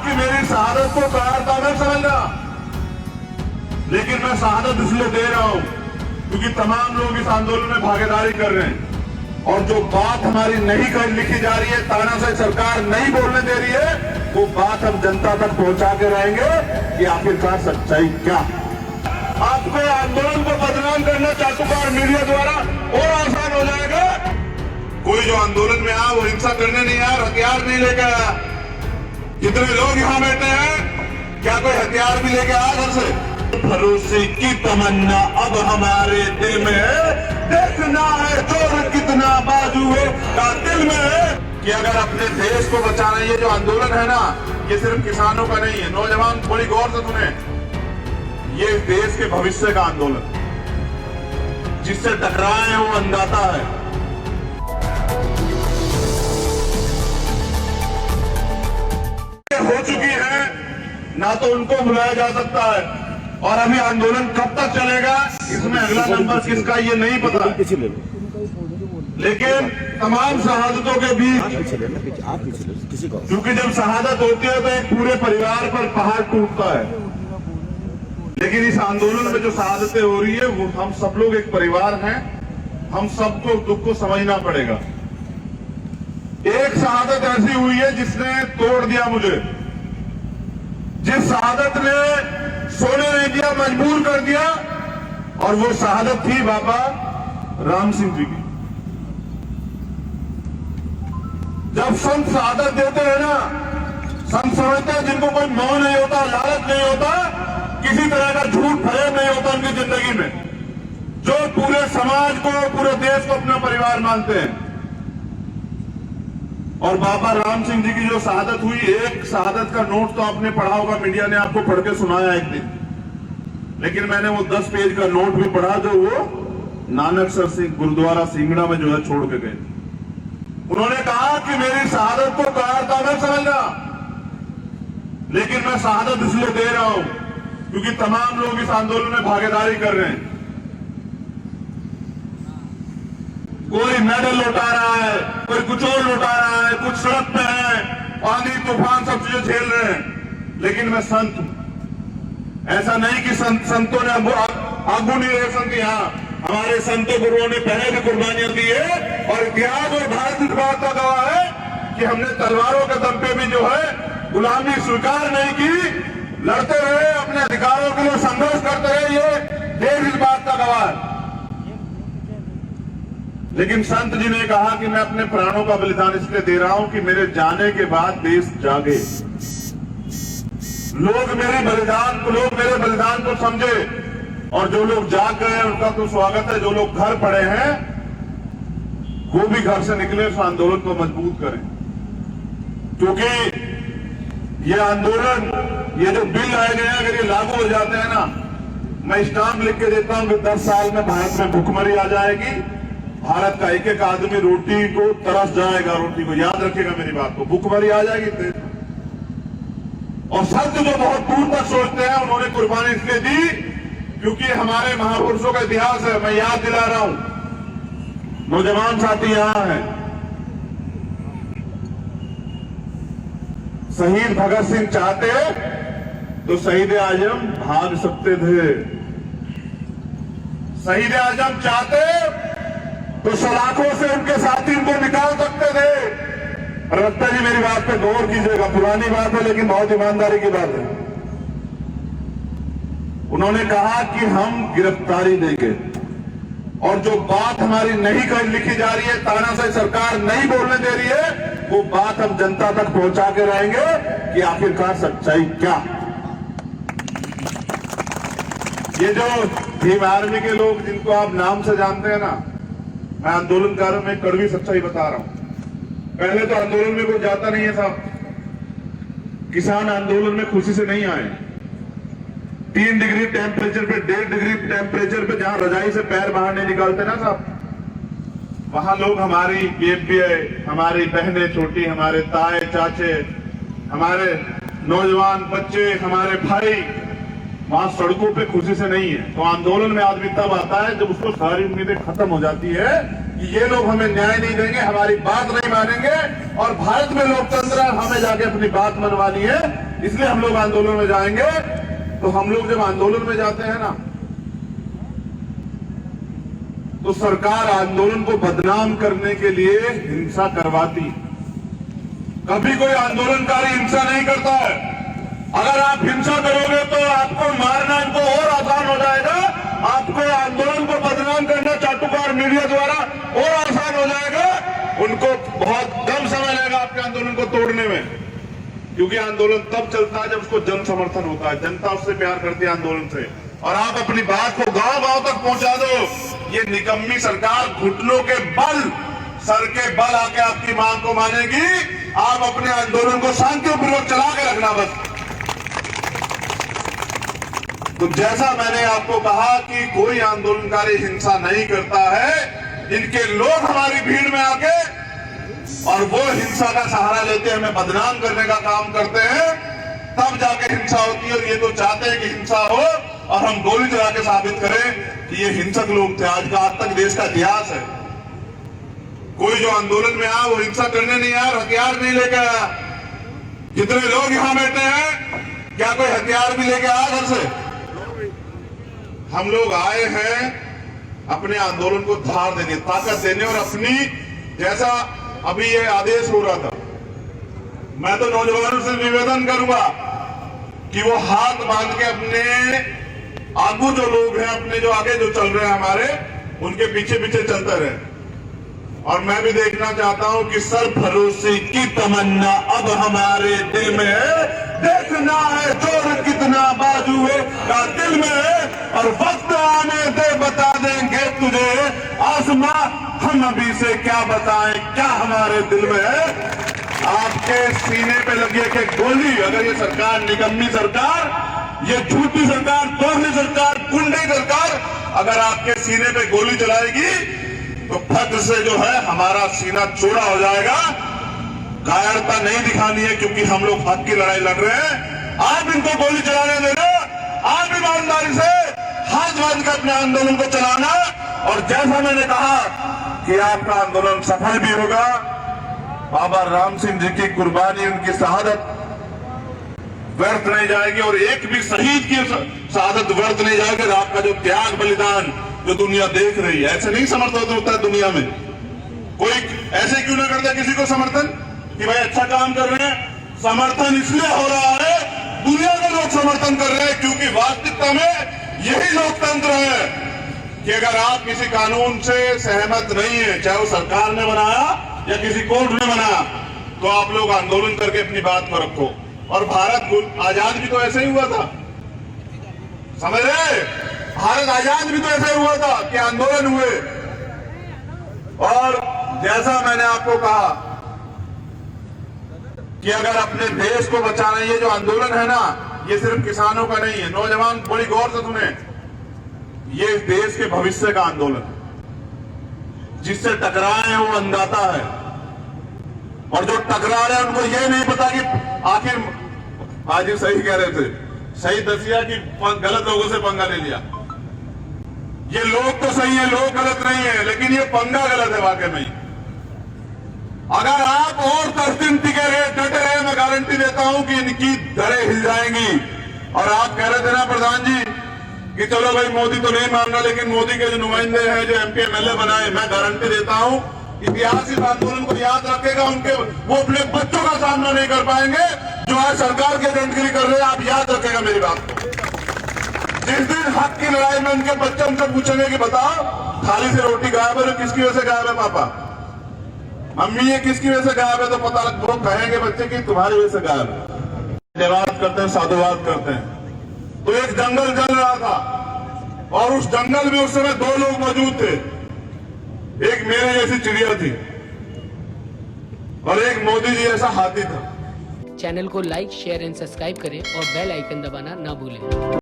कि मेरी शहादत को कायरता न समझना, लेकिन मैं शहादत इसलिए दे रहा हूं क्योंकि तमाम लोग इस आंदोलन में भागीदारी कर रहे हैं। और जो बात हमारी नहीं कर लिखी जा रही है, तानाशाही सरकार नहीं बोलने दे रही है, वो बात हम जनता तक पहुंचा के रहेंगे कि आखिरकार सच्चाई क्या। आपको आंदोलन को बदनाम करना चाटुकार मीडिया द्वारा और आसान हो जाएगा। कोई जो आंदोलन में आया वो हिंसा करने नहीं आया, हथियार नहीं लेकर आया। जितने लोग यहाँ बैठे हैं, क्या कोई हथियार भी लेके आया घर से? भरोसे की तमन्ना अब हमारे दिल में है, देखना है चोर कितना बाजू है का दिल में है कि अगर अपने देश को बचाना, ये जो आंदोलन है ना, ये सिर्फ किसानों का नहीं है। नौजवान बड़ी गौर से सुने, ये देश के भविष्य का आंदोलन, जिससे टकराए हैं वो अंदाता है। हो चुकी है ना, तो उनको बुलाया जा सकता है। और अभी आंदोलन कब तक चलेगा, इसमें अगला नंबर किसका ये नहीं पता, लेकिन तमाम शहादतों के बीच, क्योंकि जब शहादत होती है तो एक पूरे परिवार पर पहाड़ टूटता है, लेकिन इस आंदोलन में जो शहादतें हो रही है वो हम सब लोग एक परिवार हैं, हम सबको दुख को समझना पड़ेगा। एक शहादत ऐसी हुई है जिसने तोड़ दिया मुझे, जिस शहादत ने सोने नहीं दिया, मजबूर कर दिया, और वो शहादत थी बाबा राम सिंह जी की। जब संत शहादत देते हैं ना, संत समझते हैं जिनको कोई मोह नहीं होता, लालच नहीं होता, किसी तरह का झूठ फरेब नहीं होता उनकी जिंदगी में, जो पूरे समाज को, पूरे देश को अपना परिवार मानते हैं। और बाबा राम सिंह जी की जो शहादत हुई, एक शहादत का नोट तो आपने पढ़ा होगा, मीडिया ने आपको पढ़ के सुनाया एक दिन, लेकिन मैंने वो 10 पेज का नोट भी पढ़ा जो वो नानकसर सिंह गुरुद्वारा सिंगड़ा में जो है छोड़ के गए। उन्होंने कहा कि मेरी शहादत को कायरता न समझना, लेकिन मैं शहादत इसलिए दे रहा हूं क्योंकि तमाम लोग इस आंदोलन में भागीदारी कर रहे हैं। कोई मेडल लौटा रहा है, कोई कुछ और लौटा रहा है, कुछ सड़क पे है, पानी तूफान सब चीजें झेल रहे हैं, लेकिन मैं संत हूं। ऐसा नहीं कि संतों ने आगू नहीं रहे संत, यहाँ हमारे संतों गुरुओं ने पहले भी कुर्बानियां दी है, और इतिहास और भारत इस बात का गवाह है कि हमने तलवारों के दम पे भी जो है गुलामी स्वीकार नहीं की, लड़ते रहे, अपने अधिकारों के लिए संघर्ष करते रहे, ये देश इस बात का गवाह है। लेकिन संत जी ने कहा कि मैं अपने प्राणों का बलिदान इसलिए दे रहा हूं कि मेरे जाने के बाद देश जागे, लोग मेरे बलिदान को समझे, और जो लोग जाग गए उनका तो स्वागत है, जो लोग घर पड़े हैं वो भी घर से निकले, उस आंदोलन को मजबूत करें। क्योंकि ये आंदोलन, ये जो बिल लाए गए हैं, अगर ये लागू हो जाते हैं ना, मैं स्टाम्प लिख के देता हूं कि 10 साल में भारत में भूखमरी आ जाएगी, भारत का एक एक आदमी रोटी को तरस जाएगा, रोटी को, याद रखिएगा मेरी बात को, भूखमरी आ जाएगी। और संत जो बहुत दूर तक सोचते हैं, उन्होंने कुर्बानी इसलिए दी क्योंकि हमारे महापुरुषों का इतिहास है। मैं याद दिला रहा हूं, नौजवान साथी यहां हैं, शहीद भगत सिंह चाहते तो शहीद आजम भाग सकते थे, शहीद आजम चाहते तो सलाखों से उनके साथी उनको निकाल सकते थे। रत्ता जी मेरी बात पे गौर कीजिएगा, पुरानी बात है लेकिन बहुत ईमानदारी की बात है। उन्होंने कहा कि हम गिरफ्तारी देंगे, और जो बात हमारी नहीं कर लिखी जा रही है, तानाशाही सरकार नहीं बोलने दे रही है, वो बात हम जनता तक पहुंचा के रहेंगे कि आखिरकार सच्चाई क्या। ये जो भीम आर्मी के लोग जिनको आप नाम से जानते हैं ना, मैं आंदोलनकारों में कड़वी सच्चाई बता रहा हूं। पहले तो आंदोलन में कोई जाता नहीं है साहब, किसान आंदोलन में खुशी से नहीं आए। 3 डिग्री टेम्परेचर पे, 1.5 डिग्री टेम्परेचर पे जहां रजाई से पैर बाहर नहीं निकालते ना साहब, वहां लोग, हमारी बीएफपीआई, हमारी बहनें छोटी, हमारे ताए चाचे, हमारे नौजवान बच्चे, हमारे भाई वहां सड़कों पे खुशी से नहीं है। तो आंदोलन में आदमी तब आता है जब उसको सारी उम्मीदें खत्म हो जाती है कि ये लोग हमें न्याय नहीं देंगे, हमारी बात नहीं मानेंगे, और भारत में लोकतंत्र हमें जाके अपनी बात मनवानी है, इसलिए हम लोग आंदोलन में जाएंगे। तो हम लोग जब आंदोलन में जाते हैं ना, तो सरकार आंदोलन को बदनाम करने के लिए हिंसा करवाती। कभी कोई आंदोलनकारी हिंसा नहीं करता है। अगर आप हिंसा करोगे तो आपको मारना इनको और आसान हो जाएगा, आपको आंदोलन को बदनाम करना चाटुकार मीडिया द्वारा और आसान हो जाएगा। उनको बहुत कम समय लगेगा आपके आंदोलन को तोड़ने में, क्योंकि आंदोलन तब चलता है जब उसको जन समर्थन होता है, जनता उससे प्यार करती है आंदोलन से। और आप अपनी बात को गांव-गांव तक पहुंचा दो। ये निकम्मी सरकार घुटनों के बल, सर के बल आके आपकी मांग को मानेगी। आप अपने आंदोलन को शांतिपूर्वक चला के रखना बस। तो जैसा मैंने आपको कहा कि कोई आंदोलनकारी हिंसा नहीं करता है, इनके लोग हमारी भीड़ में आके और वो हिंसा का सहारा लेते हैं, हमें बदनाम करने का काम करते हैं, तब जाके हिंसा होती है। और ये तो चाहते हैं कि हिंसा हो और हम गोली चला के साबित करें कि ये हिंसक लोग थे। आज तक देश का इतिहास है, कोई जो आंदोलन में आया वो हिंसा करने नहीं आया, हथियार नहीं लेके आया। जितने लोग यहां बैठे हैं, क्या कोई हथियार भी लेके आया घर से? हम लोग आए हैं अपने आंदोलन को धार देने, ताकत देने और अपनी, जैसा अभी ये आदेश हो रहा था, मैं तो नौजवानों से निवेदन करूंगा कि वो हाथ बांध के अपने आगू जो लोग हैं, अपने जो आगे जो चल रहे हैं हमारे, उनके पीछे पीछे चलते रहे। और मैं भी देखना चाहता हूं कि सरफरोशी की तमन्ना अब हमारे दिल में है। देखना है जोर कितना बाजुए का दिल में है, और वक्त आने दे बता देंगे तुझे आसमां, हम अभी से क्या बताएं क्या हमारे दिल में है। आपके सीने पे लगी है गोली, अगर ये सरकार, निकम्मी सरकार, ये झूठी सरकार, दोहरी सरकार, गुंडे सरकार अगर आपके सीने पे गोली चलाएगी तो फट से जो है हमारा सीना चौड़ा हो जाएगा। कायरता नहीं दिखानी है, क्योंकि हम लोग हक की लड़ाई लड़ रहे हैं। आप इनको गोली चलाने देना, आप ईमानदारी से हाथ बांध कर अपने आंदोलन को चलाना। और जैसा मैंने कहा कि आपका आंदोलन सफल भी होगा। बाबा राम सिंह जी की कुर्बानी, उनकी शहादत व्यर्थ नहीं जाएगी, और एक भी शहीद की शहादत व्यर्थ नहीं जाएगी। आपका जो त्याग बलिदान जो दुनिया देख रही है, ऐसे नहीं समर्थन होता है दुनिया में। कोई ऐसे क्यों ना करता किसी को समर्थन कि भाई अच्छा काम कर रहे हैं। समर्थन इसलिए हो रहा है, दुनिया के लोग समर्थन कर रहे हैं, क्योंकि वास्तविकता में यही लोकतंत्र है कि अगर आप किसी कानून से सहमत नहीं है, चाहे वो सरकार ने बनाया या किसी कोर्ट ने बनाया, तो आप लोग आंदोलन करके अपनी बात को रखो। और भारत आजाद भी तो ऐसे ही हुआ था, समझ रहे? भारत आजाद भी तो ऐसे हुआ था कि आंदोलन हुए। और जैसा मैंने आपको कहा कि अगर अपने देश को बचाना, ये जो आंदोलन है ना, ये सिर्फ किसानों का नहीं है। नौजवान बड़ी गौर से सुने, ये देश के भविष्य का आंदोलन, जिससे टकराए हैं वो अंदाता है, और जो टकरा रहे हैं उनको ये नहीं पता कि आखिर आज ही सही कह रहे थे, सही दसिया कि गलत लोगों से पंगा ले लिया। ये लोग तो सही है, लोग गलत नहीं है, लेकिन ये पंगा गलत है वाकई में। अगर आप और 10 दिन टिके रहे, डटे रहे, मैं गारंटी देता हूं कि इनकी दरें हिल जाएंगी। और आप कह रहे थे ना प्रधान जी कि चलो भाई मोदी तो नहीं मांगा, लेकिन मोदी के जो नुमाइंदे हैं, जो MP MLA बनाए, मैं गारंटी देता हूं इतिहास इस आंदोलन को याद रखेगा। उनके वो अपने बच्चों का सामना नहीं कर पाएंगे जो आज सरकार के एजेंटगिरी कर रहे हैं। आप याद रखेगा मेरी बात को। जिस दिन हक की लड़ाई में उनके बच्चे उनसे पूछेंगे कि बताओ थाली से रोटी गायब है, किसकी वजह से गायब है पापा, मम्मी ये किसकी वजह से गायब है, तो पता लग, वो कहेंगे बच्चे की तुम्हारी वजह से गायब है। धन्यवाद करते हैं, साधुवाद करते हैं। तो एक जंगल जल रहा था, और उस जंगल में उस समय 2 लोग मौजूद थे। एक मेरे जैसी चिड़िया थी और एक मोदी जी जैसा हाथी था। चैनल को लाइक, शेयर एंड सब्सक्राइब करें और बेल आइकन दबाना ना भूलें।